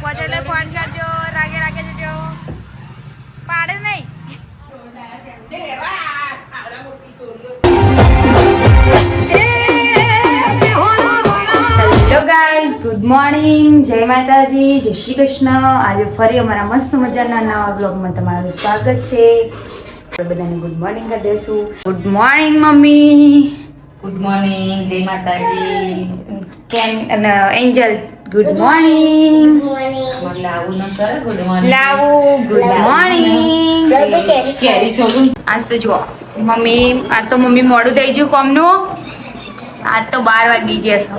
પહોંચે એટલે ફોન કરજો. રાગે રાગે જજો. પાડે નહીં. હેલો ગાઈઝ, ગુડ મોર્નિંગ, જય માતાજી, જય શ્રી કૃષ્ણ. આજે ફરી અમારા મસ્ત મજાના નવા બ્લોગમાં તમારું સ્વાગત છે. બધાને ગુડ મોર્નિંગ કરી દઈશું. Good morning mummy. Good morning, જય માતાજી. કેમ એન્જલ ગુડ મોર્નિંગ. લાવું ન કર ગુડ મોર્નિંગ. લાવું ગુડ મોર્નિંગ. કેરી સોગું આજ તો જુઓ મમ્મી, આજ તો મમ્મી મોડું થઈ ગયું કોમનું. આજ તો 12 વાગી જશે.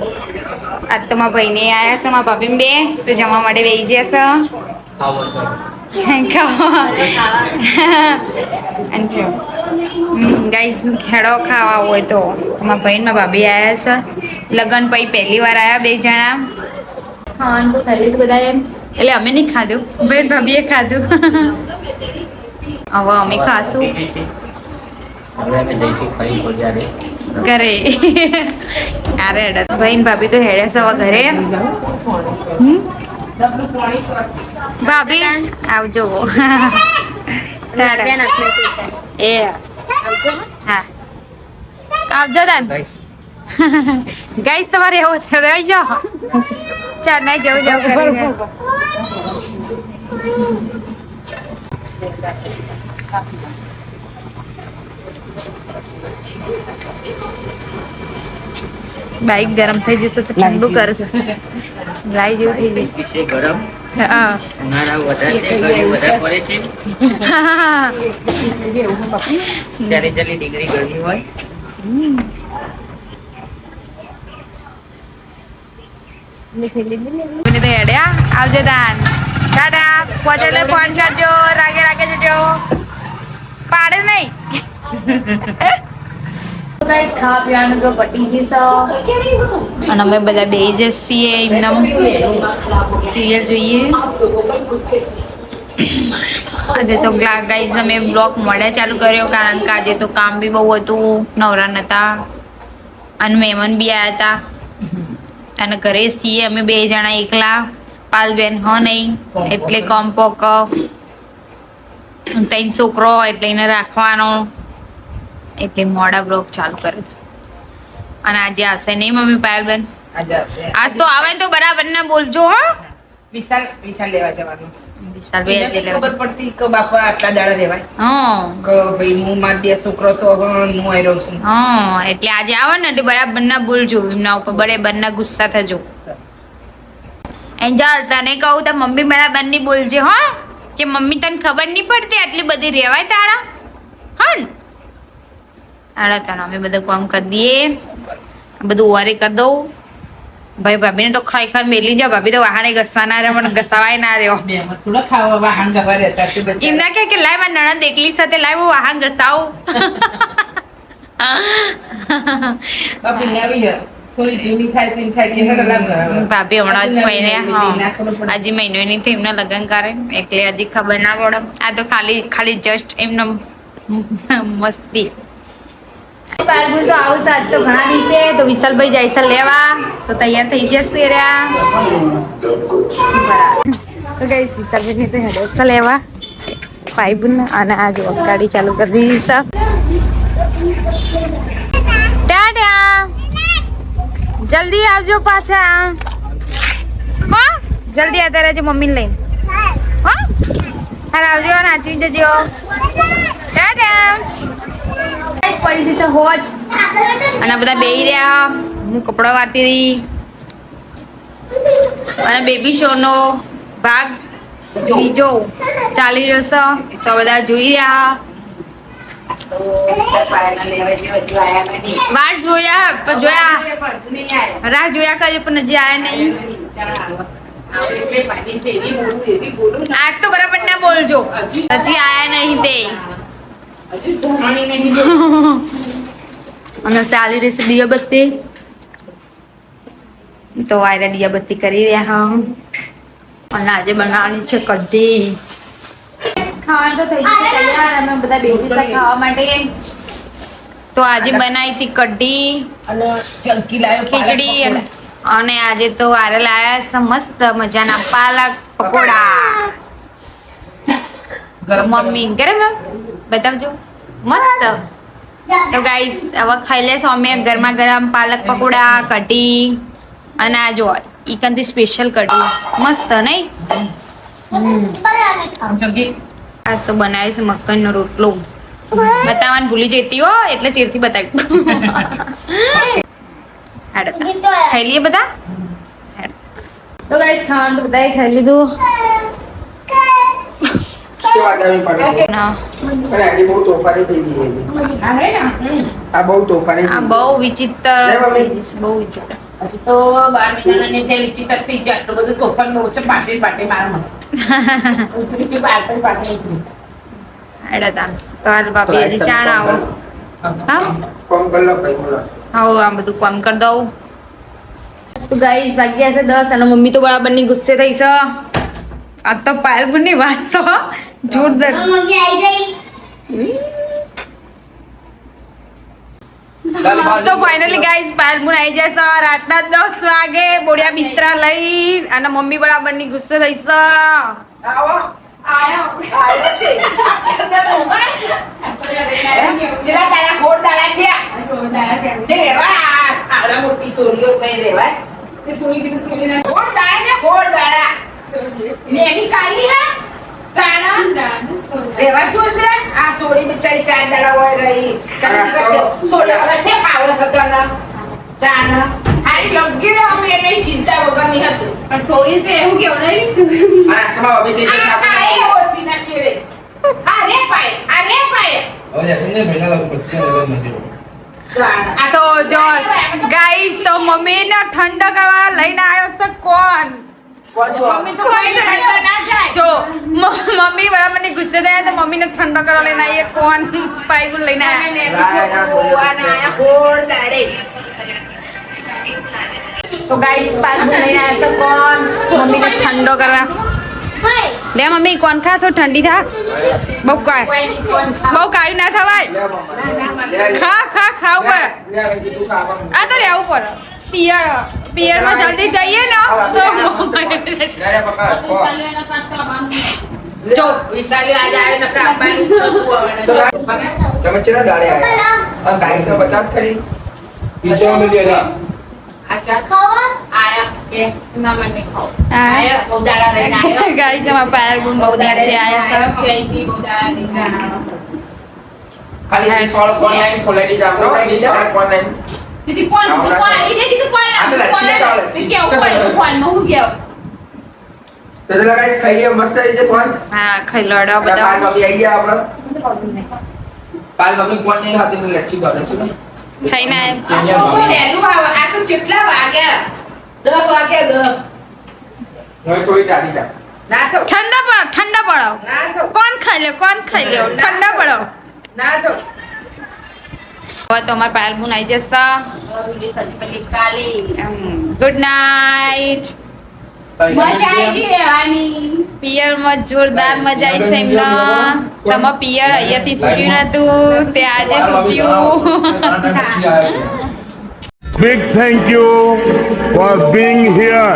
આજ તો મારા ભાઈને આવ્યા છે, મારા ભાભી બે તો જમવા માટે બેસી જશે. ગાઈઝ ખેડો ખાવા હોય તો મારા ભાઈ ને મારા ભાભી આવ્યા છે. લગ્ન પછી પહેલી વાર આવ્યા બે જણા. ખાવાનું તો ખાલી બધા એમ એટલે અમે નહીં ખાધું, ભાઈ ભાભીએ ખાધું. હવે અમે ખાશું ઘરે. અરે ભાઈ ને ભાભી તો હેડે છે હવે ઘરે. ભાભી આવજો. એ હા આવજો તાન. ગાઈસ તમારે એવું રહી જાઓ. ચાલ નહીં જવું જવું કરીને. બાઈક ગરમ થઈ જશે તો ઠંડુ કરશે. લાઈ જેવું થઈ જશે ગરમ. હા ડિગ્રી ગરમી હોય. આવજો દાન. ટાટા. પહોંચે એટલે ફોન કરજો. રાગે રાગે જજો. પાડે નહીં. ગાઈસ ખાવા પીવાનું તો પટી જશે અને અમે બધા બેસી જઈએ છીએ. એમના સિરિયલ જોઈએ. આજે તો ગાઈસ અમે બ્લોગ મળે ચાલુ કર્યો કારણ કે આજે તો કામ બી બહુ હતું, નવરા નતા અને મહેમાન બી આવ્યા હતા અને ઘરે છીએ અમે બે જણા એકલા. પાલબેન હ નહીં એટલે કોમ્પોક 3 છોકરો એટલે એને રાખવાનો એટલે મોડા બ્લોગ ચાલુ કરે. અને આજે આવશે નહીં મમ્મી પાયલબેન? આજે આવશે. આજ તો આવે તો બરાબર ના બોલજો. હો વિશાલ લેવા જવાનું. વિશાલ બે આજે લેવા ખબર પડતી કે બાપા આટલા દાડા રહેવાય. હા કે ભાઈ હું માર બે છોકરો તો હવે હું આવી રહું છું. હા એટલે આજે આવે ને એટલે બરાબર ના બોલજો. એમના ઉપર બરાબર ના ગુસ્સા થજો. એન્જલ તને કહું તો મમ્મી બરાબર ની બોલજે. હો કે મમ્મી તને ખબર નહીં પડતી આટલી બધી રહેવાય તારા. હા ને આડા તને અમે બધું કામ કરી દઈએ, બધું ઓરે કરી દઉં. ભાઈ ભાભીને તો ખાઈ ખાઈ મેલી જાઓ. ભાભી તો વાહને ઘસવા ના રહે, પણ ઘસવાય ના રહ્યો. થોડા ખાવા વાહન ગવા રહેતા છે બચ્ચા. એમ ના કે લાય મારી નણંદ એકલી સાથે લાય હું વાહન ઘસાવું. બાપી નવી હે થોડી જૂની થાય તો એમ થાય કે હેડો લાગ. ભાભી હમણાં જ મહિને હજી મહિનો નહીં થયો એમના લગ્ન કરે એટલે હજી ખબર ના પડે. આ તો ખાલી જસ્ટ એમનો મસ્તી. પાલગુન તો આવું સાત તો ઘણા દિવસે તો વિશાલભાઈ જાય છે લેવા તો તૈયાર થઈ જશે રહ્યા. તો ગઈ વિશાલભાઈ તો હેડે લેવા પાઇબુન અને આજે ગાડી ચાલુ કરી દીધી છે. ટાટા જલ્દી આવજો પાછા. હા જલ્દી આવતા રહેજો મમ્મીને લઈને. હા હાલ આવજો નાચી જજો. ટાટા પડી જશે હોજ અને બધા બેહી રહ્યા. હું કપડા વાળતી હતી અને બેબી શો નો ભાગ બીજો ચાલી રહ્યો છે તો બધા જોઈ રહ્યા. વાત જોયા રાહ જોયા કરીએ પણ હજી આયા નહીં. આજ તો બરાબર ના બોલજો. હજી આયા નહીં તે. અને ચાલી રહેશે દિયાબત્તી તો આયરા દિયાબત્તી કરી રહ્યા. અને આજે બનાવવાની છે કઢી. ખાવાનું તો થઈ ગયું તૈયાર. અમે બધા બેસી છે ખાવા માટે. તો આજે બનાવી હતી કઢી અને ચલકી લાયો ખીચડી અને અને આજે તો આરે લાયા છે મસ્ત મજાના પાલક પકોડા. મમ્મી ગરમ બતાવજો મસ્ત. તો ગાઈસ હવે ખાઈ લેશો અમે ગરમા ગરમ પાલક પકોડા કઢી અને આ જો ઈકનથી સ્પેશિયલ કઢી મસ્ત નહીં. આ શું બનાવે છે મકાઈનો રોટલો બતાવવાનું ભૂલી જતી હો એટલે ચીરથી બતાવ્યું. ખાઈ લઈએ બધા. તો ગાઈસ ખાવાનું બધાએ ખાઈ લીધું. આ બહુ તોફાની આ બહુ વિચિત્ર બહુ વિચિત્ર. હજી તો 12 મહિનાની જે વિચિત્ર થઈ જાય આટલું બધું તોફાન બહુ છે. પાટી મારા મને ઉતરી ગઈ પાટી ઉતરી. હેડતા તો હાલ બાપી હજી ચાણ આવો. હા કોમ કર લો ભાઈ બોલો. આવો આ બધું કામ કરી દઉં. તો ગાઈસ વાગ્યા છે 10 અને મમ્મી તો બરાબરની ગુસ્સે થઈ છે. આ તો પાયલબુની વાત છો જોરદાર. તો ફાઇનલી ગાઈસ પાયલબુન આવી જશે રાતના 10 વાગે બોડિયા બિસ્તરા લઈ અને મમ્મી બરાબરની ગુસ્સે થઈ છે. આવો જેલા તારા ગોળ દાડા થયા જે રેવા આવડા મોટી સોરીઓ થઈ રેવાય તે સોરી કીધું સોરી ગોળ દાડા ને ગોળ દાડા નેની કાલી હા તાણા રેવા તો છે આ સોરી બિચારી 4 દાડા હોય રહી સોરી વગર છે પાવસ હતા તાણા હારી લગી રે અમે એની ચિંતા વગર ની હતી પણ સોરી તો એવું કેવું નહીં આ સમા અભી તે આ એ ઓસીના છેડે અરે પાય ઓલે એને ભેના લાગ પડતી નથી. આ તો જો ગાઈસ તો મમ્મીને ઠંડા કરવા લઈને આવ્યો છે કોણ. મમ્મી તો કોઈ ઠંડા ના જાય જો મમ્મી બરાબરની ગુસ્સે થયા તો મમ્મીને ઠંડા કરવા લઈને આવીએ કોણ પાઇપ લઈને આવ્યા. તો ગાઈસ પાઇપ લઈને આવ્યા તો કોણ મમ્મીને ઠંડો કરવા. લે મમ્મી કોણ ખા તો ઠંડી થા બહુ કાયું ના થવાય. ખા ઉપર આ તો રહેવું પડે પિયરમાં જલ્દી જઈએ ને તો જો વિશાલી આજે આવ્યો નકા આપવાનું તમે ચેના દાડે આયા આ ગાઈસ ને બચાત કરી બીજો મે લીધા આશા આયા કે ના મને ખાઓ આયા બહુ દાડા રહીને આવ્યો ગાઈસ અમાર પાયર બહુ દાડા છે આયા છે ઈ બહુ દાડા રહીને આવ્યો ખાલી 20 વાળો ઓનલાઈન ખોલાઈ દીધા આપણો 20 વાળો ઓનલાઈન દીદી કોણ ઈ દીદી કોણ કે ઉપર કોણ માં હું ગયો તો ચલો ગાઈસ ખાઈ લે મસ્ત રીતે કોણ હા ખાઈ લોડો પાલ બધા મમ્મી આવી ગયા આપણે પાલ મમ્મી કોણ નહીં ખાતી ને લચ્છી કરે છે ખાઈને આ તો કેટલા વાગ્યા 10 વાગ્યા 10 હું થોડી ચાલી જા ના તો ઠંડા પડો ના તો કોણ ખાઈ લે ઠંડા પડો. ના તો હવે તો અમાર પાયલ બુન આવી જશે. Good night. પિયરમાં જોરદાર મજા આવી છે એમને. તમાર પિયર અહીંયાથી છૂટ્યું નતું તે આજે છૂટ્યું. Big thank you for being here.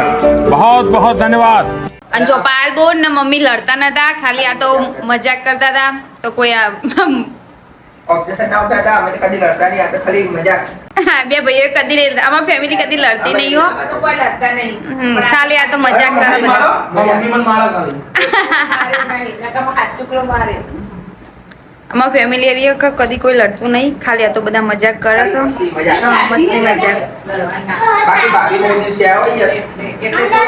बहुत बहुत धन्यवाद. અને જો પાયલ બોન ને મમ્મી લડતા નતા ખાલી આ તો મજાક કરતા હતા તો કોઈ ઓબ્જેક્શન ના આવતા હતા અમે તો કદી લડતા નહીં આ તો ખાલી મજાક બે ભાઈઓ કદી નહીં અમારી ફેમિલી કદી લડતી નહીં હો. અમે તો કોઈ લડતા નહીં ખાલી આ તો મજાક કરે બધા. મમ્મી મને મારા ખાલી હાથ ચુકલો મારે અમારી ફેમિલી એવી કે કદી કોઈ લડતું નહીં ખાલી આ તો બધા મજાક કરે છે. મસ્તી મજાક હા, મસ્તી મજાક. બાકી ભાભી બહુ દિવસે આવ્યો યાર એટલે તો